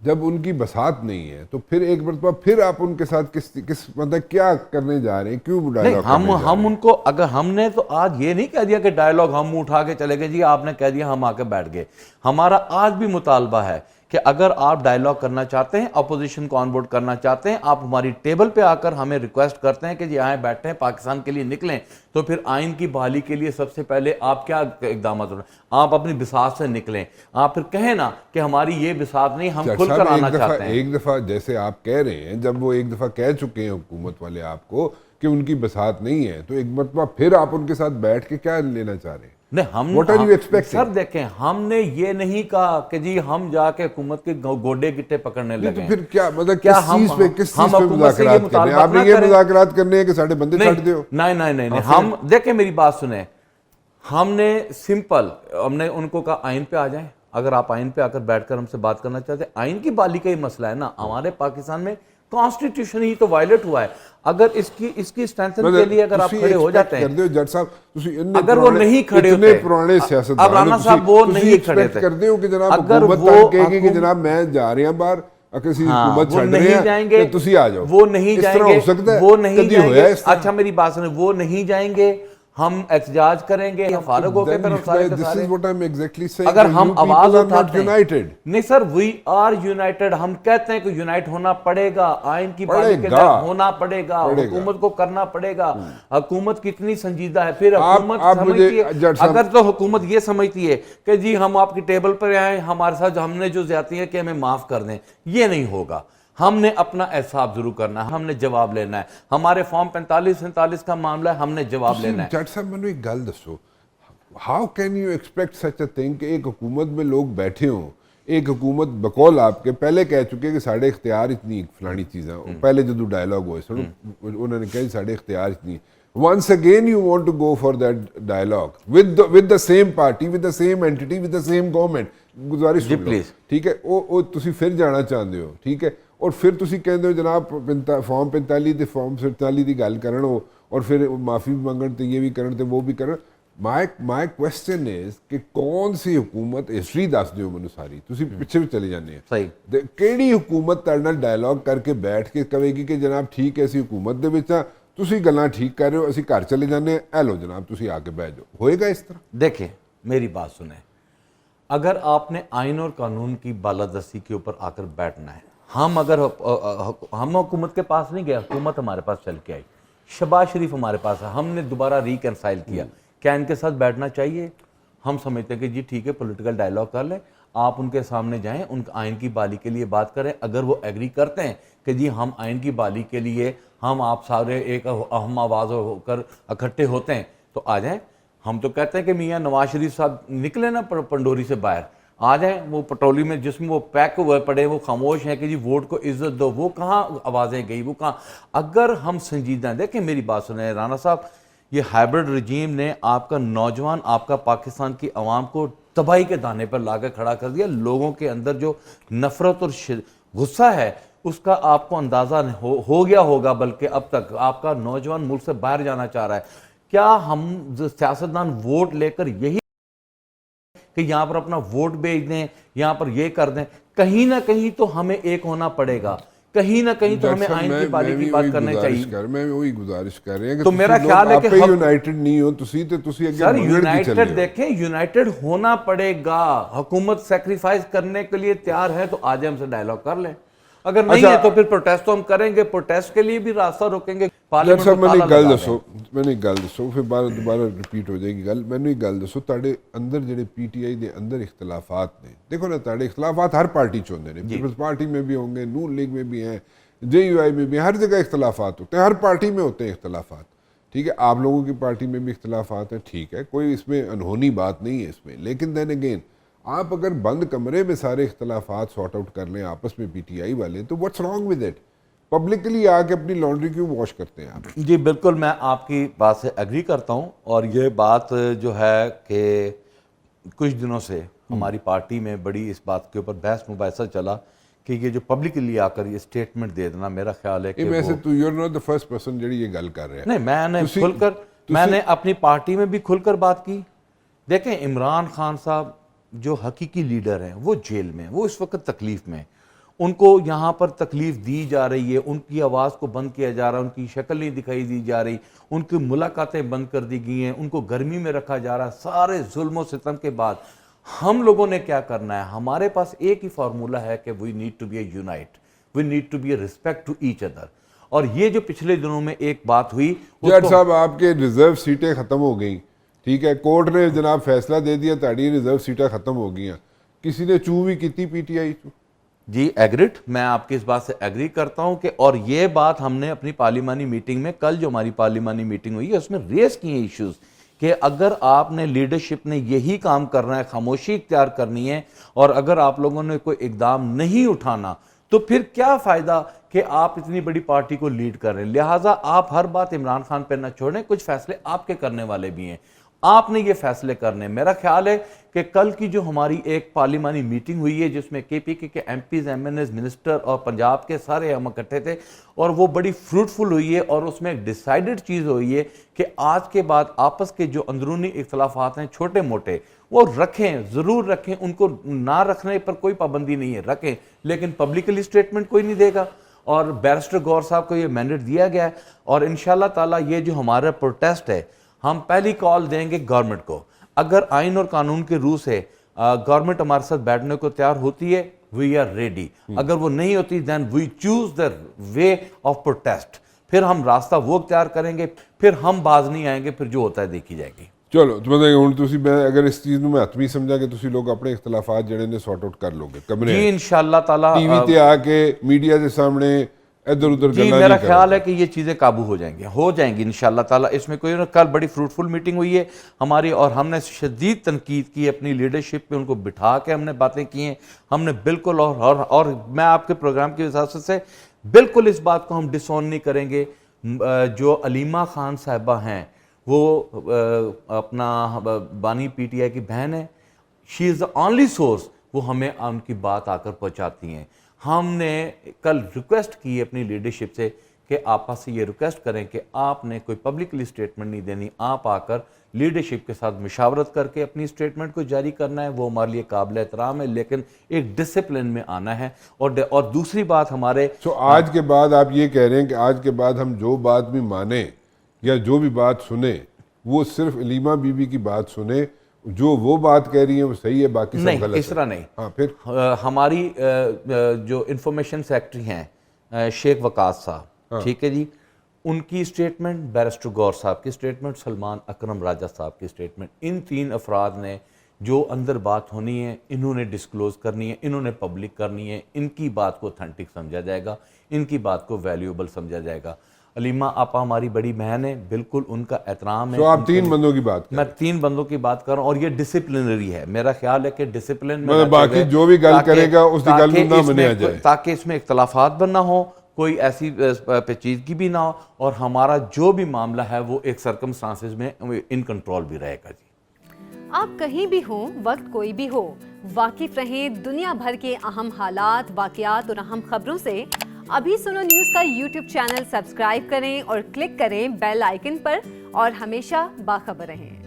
جب ان کی بساط نہیں ہے تو پھر ایک مرتبہ پھر آپ ان کے ساتھ کس مطلب کیا کرنے جا رہے ہیں, کیوں ڈائلاگ کرنے جا رہے ہیں؟ ہم ان کو, اگر ہم نے تو آج یہ نہیں کہہ دیا کہ ڈائلاگ ہم اٹھا کے چلے گئے جی آپ نے کہہ دیا ہم آ کے بیٹھ گئے. ہمارا آج بھی مطالبہ ہے کہ اگر آپ ڈائلاگ کرنا چاہتے ہیں, اپوزیشن کو آن بورڈ کرنا چاہتے ہیں, آپ ہماری ٹیبل پہ آ کر ہمیں ریکویسٹ کرتے ہیں کہ جی آئیں بیٹھے ہیں, پاکستان کے لیے نکلیں, تو پھر آئین کی بحالی کے لیے سب سے پہلے آپ کیا اقدامات ہو رہے ہیں؟ آپ اپنی بساط سے نکلیں. آپ پھر کہیں نا کہ ہماری یہ بساط نہیں, ہم کھل کر آنا چاہتے ہیں. ایک دفعہ جیسے آپ کہہ رہے ہیں, جب وہ ایک دفعہ کہہ چکے ہیں حکومت والے آپ کو کہ ان کی بساط نہیں ہے, تو ایک مرتبہ پھر آپ ان کے ساتھ بیٹھ کے کیا لینا چاہ رہے ہیں؟ What are you expecting? سر دیکھیں, ہم نے یہ نہیں کہا کہ جی ہم جا کے حکومت کے گوڈے گٹے پکڑنے لگے ہیں. پھر کیا مطلب کس چیز پہ مذاکرات کرنے ہیں؟ آپ نے یہ مذاکرات کرنے ہیں کہ ساڑھے بندے چھٹ دیو؟ نہیں, ہم دیکھیں میری بات سنیں, ہم نے سمپل, ہم نے ان کو کہا آئین پہ آ جائیں. اگر آپ آئین پہ آ کر بیٹھ کر ہم سے بات کرنا چاہتے ہیں, آئین کی بحالی کا ہی مسئلہ ہے نا. ہمارے پاکستان میں کانسٹیٹیوشن ہی تو وائلیٹ ہوا ہے. اگر اس کی اسٹرینتھن کے لیے اگر آپ کھڑے ہو جاتے ہیں, اگر وہ نہیں کھڑے ہوتے, پرانے سیاست اب رانا صاحب وہ نہیں کھڑے تھے, کر دیں کہ جناب حکومت کہے گی کہ جناب میں جا رہے ہیں باہر, حکومت چھڑ رہے ہیں کہ تسی آ جاؤ, وہ نہیں جائیں گے, وہ نہیں جائیں گے. اچھا میری بات سنیں, وہ نہیں جائیں گے, ہم احتجاج کریں گے, فارغ ہو کے پھر سارے کے سارے. اگر ہم آواز اٹھاتے ہیں, نہیں سر وی آر یونائٹڈ, ہم کہتے ہیں کہ یونائٹ ہونا پڑے گا, آئین کی بحالی کے تحت ہونا پڑے گا, حکومت کو کرنا پڑے گا. حکومت کتنی سنجیدہ ہے, پھر حکومت سمجھتی ہے, اگر تو حکومت یہ سمجھتی ہے کہ جی ہم آپ کی ٹیبل پر آئیں, ہمارے ساتھ ہم نے جو زیادتی ہے کہ ہمیں معاف کر دیں, یہ نہیں ہوگا. ہم نے اپنا احساب ضرور کرنا ہے, ہم نے جواب لینا ہے. ہمارے فارم 45-47 کا معاملہ ہے, ہم نے جواب لینا ہے. جٹ صاحب میں نے ایک گل دسو, how can you expect such a thing کہ ایک حکومت میں لوگ بیٹھے ہوں, ایک حکومت بقول آپ کے پہلے کہہ چکے کہ ساڑھے اختیار اتنی فلانی چیزیں, پہلے جدو ڈائلاگ ہوئے سن انہوں نے کہا ساڑھے اختیار اتنی, once again you want to go for that dialogue with the same party, with the same entity, with the same government. گزارش سن لو, ٹھیک ہے, وہ تسی پھر جانا چاہتے ہو, ٹھیک ہے, اور پھر تسی کہتے ہو جناب فارم 45 تے فارم 47 دی گل کرن ہو, اور پھر معافی بھی منگن تے یہ بھی کرن تے وہ بھی کرن. my question is کہ کون سی حکومت, ہسٹری دس دیو مینوں ساری, تسی پیچھے بھی چلے جانے ہیں, کیڑی حکومت تہاڈے نال ڈائلاگ کر کے بیٹھ کے کہے گی کہ جناب ٹھیک ہے اسی حکومت دے وچ ہاں, تسی گلاں ٹھیک کر رہے ہو, اسی گھر چلے جانے ہیں, اے لو جناب تسی آ کے بیٹھ جاؤ, ہوئے گا اس طرح؟ دیکھیں میری بات سنیں, اگر آپ نے آئین اور قانون کی بالادستی کے اوپر آ کر بیٹھنا ہے, ہم حکومت کے پاس نہیں گئے, حکومت ہمارے پاس چل کے آئی, شہباز شریف ہمارے پاس ہے, ہم نے دوبارہ ریکنسائل کیا, کیا ان کے ساتھ بیٹھنا چاہیے؟ ہم سمجھتے ہیں کہ جی ٹھیک ہے, پولیٹیکل ڈائلاگ کر لیں, آپ ان کے سامنے جائیں, ان آئین کی بحالی کے لیے بات کریں. اگر وہ ایگری کرتے ہیں کہ جی ہم آئین کی بحالی کے لیے ہم آپ سارے ایک اہم آواز ہو کر اکٹھے ہوتے ہیں تو آ جائیں. ہم تو کہتے ہیں کہ میاں نواز شریف صاحب نکلے نا پنڈوری سے باہر, آ جائیں, وہ پٹولی میں جس میں وہ پیک ہوئے پڑے, وہ خاموش ہیں کہ جی ووٹ کو عزت دو, وہ کہاں آوازیں گئی, وہ کہاں. اگر ہم سنجیدہ ہیں, دیکھیں میری بات سنیں رانا صاحب, یہ ہائبرڈ رجیم نے آپ کا نوجوان, آپ کا پاکستان کی عوام کو تباہی کے دانے پر لا کے کھڑا کر دیا. لوگوں کے اندر جو نفرت اور غصہ ہے اس کا آپ کو اندازہ ہو گیا ہوگا, بلکہ اب تک آپ کا نوجوان ملک سے باہر جانا چاہ رہا ہے. کیا ہم سیاستدان ووٹ لے کر یہی کہ یہاں پر اپنا ووٹ بھیج دیں, یہاں پر یہ کر دیں؟ کہیں نہ کہیں تو ہمیں ایک ہونا پڑے گا, کہیں نہ کہیں تو ہمیں آئین کی بحالی کی بات کرنا چاہیے. میں وہی گزارش کر رہے ہیں کہ تو میرا خیال ہے کہ یونائٹڈ نہیں ہو تسی تے تسی اگے سر یونائٹڈ, دیکھیں یونائٹڈ ہونا پڑے گا. حکومت سیکریفائز کرنے کے لیے تیار ہے تو آج ہم سے ڈائلاگ کر لیں, اگر نہیں ہے تو پھر پروٹیسٹ تو ہم کریں گے, پروٹیسٹ کے لیے بھی راستہ روکیں گے. میں نے ایک گل دسو پھر دوبارہ ریپیٹ ہو جائے گی گل. میں نے ایک گل دسو, تہاڈے اندر جڑے پی ٹی آئی دے اندر اختلافات نے, دیکھو نا تہاڈے اختلافات ہر پارٹی چ ہوندے نے, پیپلز پارٹی میں بھی ہوں گے, نون لیگ میں بھی ہیں, جے یو آئی میں بھی, ہر جگہ اختلافات ہوتے ہیں, ہر پارٹی میں ہوتے ہیں اختلافات, ٹھیک ہے. آپ لوگوں کی پارٹی میں بھی اختلافات ہیں, ٹھیک ہے, کوئی اس میں انہونی بات نہیں ہے اس میں, لیکن دین اگین آپ اگر بند کمرے میں سارے اختلافات سارٹ آؤٹ کر لیں آپس میں پی ٹی آئی والے, تو what's wrong with it? Publicly آ کے اپنی لانڈری کیوں واش کرتے ہیں آپ؟ جی بالکل, میں آپ کی بات سے ایگری کرتا ہوں, اور یہ بات جو ہے کہ کچھ دنوں سے ہماری پارٹی میں بڑی اس بات کے اوپر بحث مباحثہ چلا کہ یہ جو پبلکلی آ کر یہ اسٹیٹمنٹ دے دینا, میرا خیال ہے کہ ویسے تو you are not the first person جڑی یہ گل کر رہے ہیں. نہیں, میں نے اپنی پارٹی میں بھی کھل کر بات کی. دیکھیں عمران خان صاحب جو حقیقی لیڈر ہیں وہ جیل میں, وہ اس وقت تکلیف میں, ان کو یہاں پر تکلیف دی جا رہی ہے, ان کی آواز کو بند کیا جا رہا ہے, ان کی شکل نہیں دکھائی دی جا رہی, ان کی ملاقاتیں بند کر دی گئی ہیں, ان کو گرمی میں رکھا جا رہا ہے. سارے ظلم و ستم کے بعد ہم لوگوں نے کیا کرنا ہے؟ ہمارے پاس ایک ہی فارمولہ ہے کہ we need to be a unite, we need to be a respect to each other. اور یہ جو پچھلے دنوں میں ایک بات ہوئی, جج صاحب آپ کے ریزرو سیٹیں ختم ہو گئیں, ٹھیک ہے, کورٹ نے جناب فیصلہ دے دیا, تاڑی ریزرو سیٹیں ختم ہو گئی ہیں, کسی نے چوں بھی کیتی پی ٹی آئی چوں. جی ایگریڈ, میں آپ کی اس بات سے ایگری کرتا ہوں کہ, اور یہ بات ہم نے اپنی پارلیمانی میٹنگ میں, کل جو ہماری پارلیمانی میٹنگ ہوئی ہے اس میں ریز کی ہیں ایشوز, کہ اگر آپ نے لیڈرشپ نے یہی کام کرنا ہے, خاموشی اختیار کرنی ہے, اور اگر آپ لوگوں نے کوئی اقدام نہیں اٹھانا تو پھر کیا فائدہ کہ آپ اتنی بڑی پارٹی کو لیڈ کر رہے ہیں. لہٰذا آپ ہر بات عمران خان پہ نہ چھوڑیں, کچھ فیصلے آپ کے کرنے والے بھی ہیں, آپ نے یہ فیصلے کرنے. میرا خیال ہے کہ کل کی جو ہماری ایک پارلیمانی میٹنگ ہوئی ہے جس میں کے پی کے ایم پیز, ایم این ایز, منسٹر اور پنجاب کے سارے ہم اکٹھے تھے, اور وہ بڑی فروٹفل ہوئی ہے, اور اس میں ایک ڈیسائیڈڈ چیز ہوئی ہے کہ آج کے بعد آپس کے جو اندرونی اختلافات ہیں چھوٹے موٹے وہ رکھیں, ضرور رکھیں, ان کو نہ رکھنے پر کوئی پابندی نہیں ہے, رکھیں, لیکن پبلکلی سٹیٹمنٹ کوئی نہیں دے گا. اور بیرسٹر گور صاحب کو یہ مینڈیٹ دیا گیا ہے, اور انشاءاللہ تعالیٰ یہ جو ہمارا پروٹیسٹ ہے, ہم پہلی کال دیں گے گورنمنٹ کو. اگر آئین اور قانون کے روح سے گورنمنٹ ہمارے ساتھ بیٹھنے کو تیار ہوتی ہے, وی آر ریڈی. اگر وہ نہیں ہوتی then we choose the way of protest, پھر ہم راستہ وہ اختیار کریں گے, پھر ہم باز نہیں آئیں گے, پھر جو ہوتا ہے دیکھی جائے گی. چلو تو مطلب ہوں تسی, میں اگر اس چیز میں حتمی سمجھا کہ تسی لوگ اپنے اختلافات جڑے نے سارٹ آؤٹ کر لو گے, کمرے جی انشاءاللہ تعالیٰ ٹی وی تے آ کے میڈیا کے سامنے ادھر ادھر جی گلا میرا نہیں کرو. خیال ہے کہ یہ چیزیں قابو ہو جائیں گی انشاءاللہ تعالیٰ. اس میں کوئی کل بڑی فروٹفل میٹنگ ہوئی ہے ہماری, اور ہم نے شدید تنقید کی اپنی لیڈرشپ پہ, ان کو بٹھا کے ہم نے باتیں کی ہیں. ہم نے بالکل, اور میں آپ کے پروگرام کی وجہ سے بالکل اس بات کو ہم ڈس اون نہیں کریں گے. جو علیمہ خان صاحبہ ہیں, وہ اپنا بانی پی ٹی آئی کی بہن ہے, شی از دا اونلی سورس, وہ ہمیں ان کی بات آ کر پہنچاتی ہیں. ہم نے کل ریکویسٹ کی اپنی لیڈرشپ سے کہ آپا سے یہ ریکویسٹ کریں کہ آپ نے کوئی پبلکلی سٹیٹمنٹ نہیں دینی, آپ آ کر لیڈرشپ کے ساتھ مشاورت کر کے اپنی سٹیٹمنٹ کو جاری کرنا ہے. وہ ہمارے لیے قابل احترام ہے, لیکن ایک ڈسپلن میں آنا ہے. اور دوسری بات ہمارے آج کے بعد آپ یہ کہہ رہے ہیں کہ آج کے بعد ہم جو بات بھی مانیں یا جو بھی بات سنیں وہ صرف علیمہ بی بی کی بات سنیں, جو وہ بات کہہ رہی ہیں وہ صحیح ہے, باقی سب غلط ہے. نہیں, اس طرح نہیں. ہاں پھر ہماری جو انفارمیشن سیکرٹری ہیں شیخ وقاص صاحب, ٹھیک ہے جی, ان کی سٹیٹمنٹ, بیرسٹر گور صاحب کی سٹیٹمنٹ, سلمان اکرم راجہ صاحب کی سٹیٹمنٹ, ان تین افراد نے جو اندر بات ہونی ہے انہوں نے ڈسکلوز کرنی ہے, انہوں نے پبلک کرنی ہے. ان کی بات کو اتھینٹک سمجھا جائے گا, ان کی بات کو ویلیوبل سمجھا جائے گا. علیمہ آپا ہماری بڑی بہن ہے, بالکل ان کا احترام ہے. تو آپ تین بندوں کی بات کریں. میں تین بندوں کی بات کر رہا ہوں, اور یہ ڈسپلنری ہے. میرا خیال ہے کہ ڈسپلن میں باقی جو بھی گل کرے گا اس کی گل نہ منیا جائے, تاکہ اس میں اختلافات بھی نہ ہو, کوئی ایسی پیچیدگی بھی نہ ہو, اور ہمارا جو بھی معاملہ ہے وہ ایک سرکمسٹانسز میں ان کنٹرول بھی رہے گا. جی آپ کہیں بھی ہوں, وقت کوئی بھی ہو, واقف رہیں دنیا بھر کے اہم حالات, واقعات اور اہم خبروں سے. ابھی سنو نیوز کا یوٹیوب چینل سبسکرائب کریں اور کلک کریں بیل آئیکن پر, اور ہمیشہ باخبر رہیں.